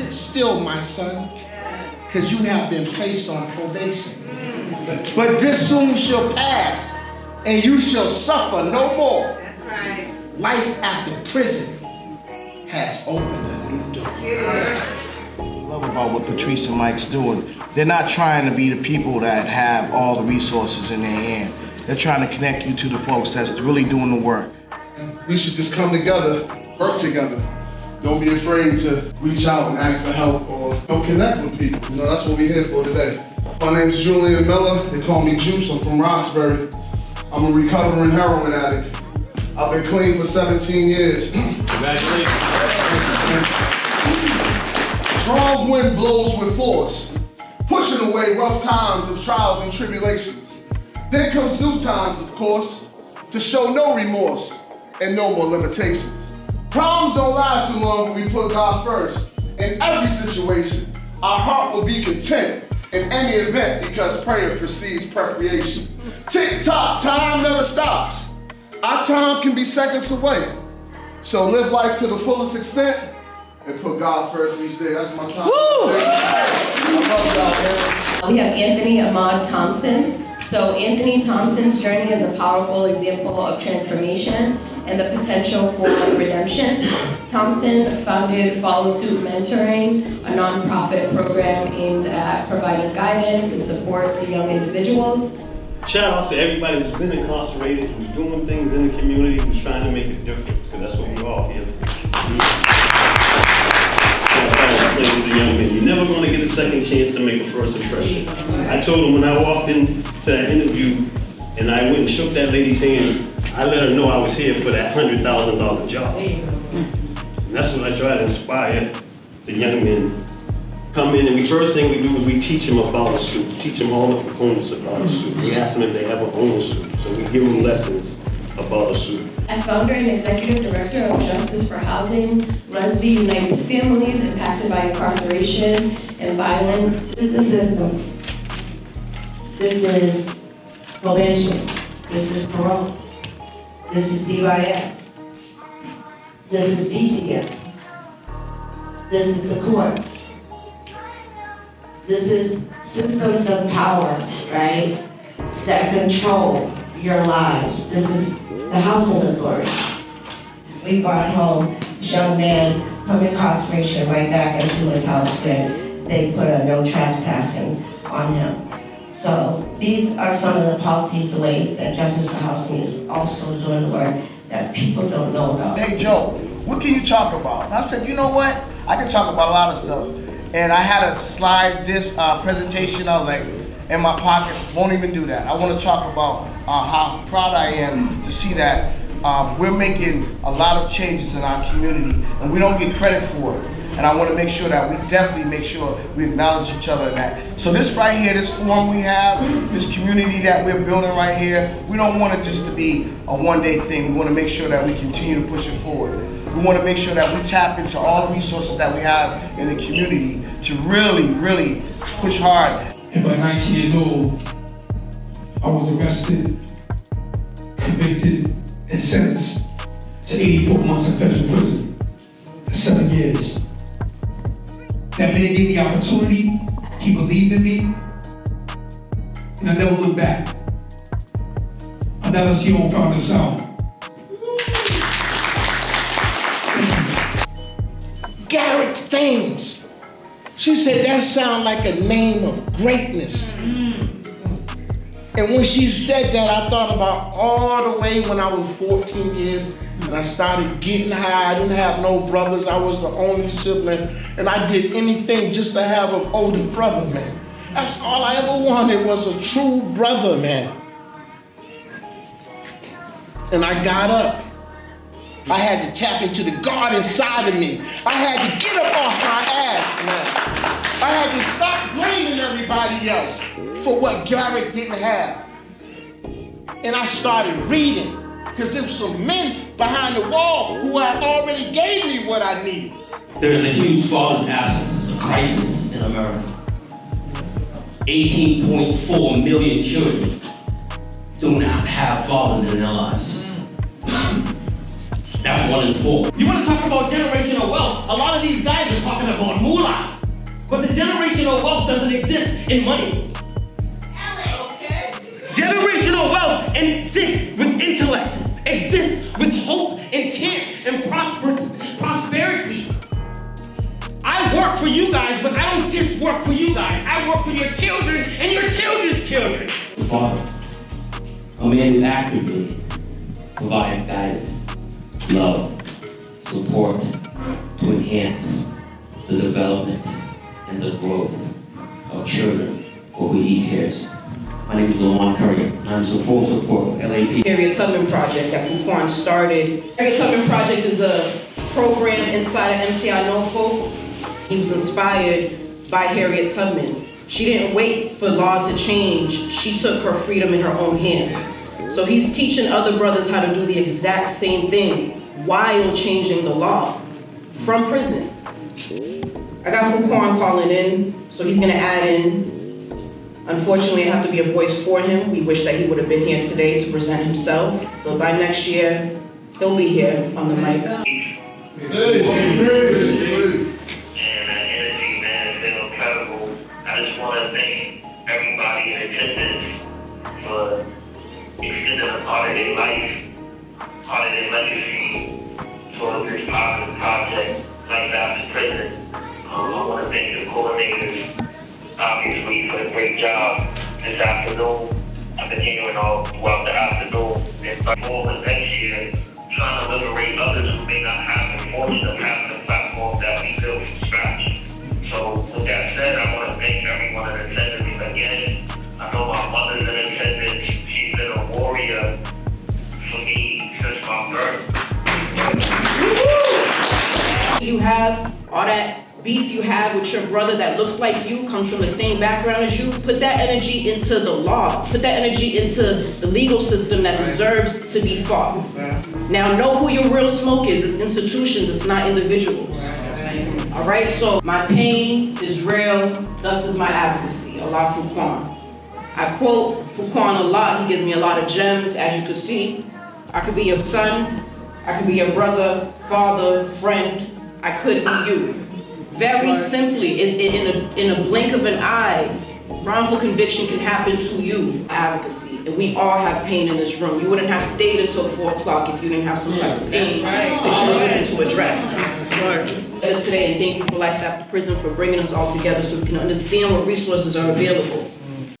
Sit still, my son, because you have been placed on probation. But this soon shall pass, and you shall suffer no more. That's right. Life after prison has opened a new door. I love about what Patrice and Mike's doing. They're not trying to be the people that have all the resources in their hand. They're trying to connect you to the folks that's really doing the work. We should just come together, work together. Don't be afraid to reach out and ask for help or don't connect with people. You know, that's what we're here for today. My name's Julian Miller. They call me Juice. I'm from Roxbury. I'm a recovering heroin addict. I've been clean for 17 years. Congratulations. Strong wind blows with force, pushing away rough times of trials and tribulations. Then comes new times, of course, to show no remorse and no more limitations. Problems don't last too long when we put God first. In every situation, our heart will be content in any event because prayer precedes preparation. Tick-tock, time never stops. Our time can be seconds away. So live life to the fullest extent and put God first each day. That's my time. I love y'all, man. We have Anthony Ahmad Thompson. So Anthony Thompson's journey is a powerful example of transformation and the potential for redemption. Thompson founded Followsuit Mentoring, a nonprofit program aimed at providing guidance and support to young individuals. Shout out to everybody who's been incarcerated, who's doing things in the community, who's trying to make a difference, because that's what we're all here for. You're never going to get a second chance to make a first impression. I told him when I walked into that interview and I went and shook that lady's hand, I let her know I was here for that $100,000 job. And that's what I try to inspire the young men. Come in and the first thing we do is we teach them about a suit, teach them all the components about a suit. We ask them if they ever own a suit, so we give them lessons about a suit. As founder and executive director of Justice for Housing, Leslie unites families impacted by incarceration and violence. This is the system. This is probation. This is parole. This is DYS. This is DCF. This is the court. This is systems of power, right, that control your lives. This is the housing authority. We brought home this young man from incarceration right back into his house when they put a no trespassing on him. So these are some of the policies, the ways that Justice for Housing is also doing the work that people don't know about. Hey Joe, what can you talk about? And I said, you know what? I can talk about a lot of stuff. And I had to slide this presentation, I was like, in my pocket, won't even do that. I want to talk about how proud I am to see that we're making a lot of changes in our community and we don't get credit for it. And I want to make sure that we definitely make sure we acknowledge each other in that. So this right here, this forum we have, this community that we're building right here, we don't want it just to be a one-day thing. We want to make sure that we continue to push it forward. We want to make sure that we tap into all the resources that we have in the community to really, really push hard. And by 19 years old, I was arrested, convicted, and sentenced to 84 months in federal prison for 7 years. That man gave me the opportunity, he believed in me, and I never looked back. I never see on found this out. Garrick Thames. She said that sounds like a name of greatness. And when she said that, I thought about all the way when I was 14 years and I started getting high. I didn't have no brothers. I was the only sibling. And I did anything just to have an older brother, man. That's all I ever wanted was a true brother, man. And I got up. I had to tap into the God inside of me. I had to get up off my ass, man. I had to stop blaming everybody else for what Garrick didn't have. And I started reading, because there were some men behind the wall who had already gave me what I needed. There is a huge father's absence. It's a crisis in America. 18.4 million children do not have fathers in their lives. That's 1 in 4. You want to talk about generational wealth? A lot of these guys are talking about moolah. But the generational wealth doesn't exist in money. Generational wealth exists with intellect, exists with hope and chance and prosperity. I work for you guys, but I don't just work for you guys. I work for your children and your children's children. Father, a man who actively provides guidance, love, support to enhance the development and the growth of children for who he cares. My name is LaWaun Harriot. I'm the full support of LAP. Harriot Tubman project that FuQuan started. Harriot Tubman project is a program inside of MCI Norfolk. He was inspired by Harriet Tubman. She didn't wait for laws to change. She took her freedom in her own hands. So he's teaching other brothers how to do the exact same thing while changing the law from prison. I got FuQuan calling in, so he's gonna add in. Unfortunately, I have to be a voice for him. We wish that he would have been here today to present himself, but by next year, he'll be here on the mic. I just want to thank everybody in attendance for extending a part of their life, part of their legacy towards this positive project like After Prison. I want to thank the coordinators, obviously, for a great job this afternoon. I've been hearing all throughout the afternoon and forward next year, trying to liberate others who may not have the fortune of having a platform that we built from scratch. So with that said, I want to thank everyone in attendance again. I know my mother's in attendance. She's been a warrior for me since my birth. You have all that beef you have with your brother that looks like you, comes from the same background as you. Put that energy into the law. Put that energy into the legal system that deserves to be fought. Now know who your real smoke is. It's institutions, it's not individuals. All right, so my pain is real, thus is my advocacy. Allah FuQuan. I quote FuQuan a lot. He gives me a lot of gems, as you can see. I could be your son, I could be your brother, father, friend. I could be you. Very simply, is in a blink of an eye, wrongful conviction can happen to you. Advocacy, and we all have pain in this room. You wouldn't have stayed until 4 o'clock if you didn't have some type of pain that you were looking to address. Today, and thank you for Life After Prison for bringing us all together so we can understand what resources are available.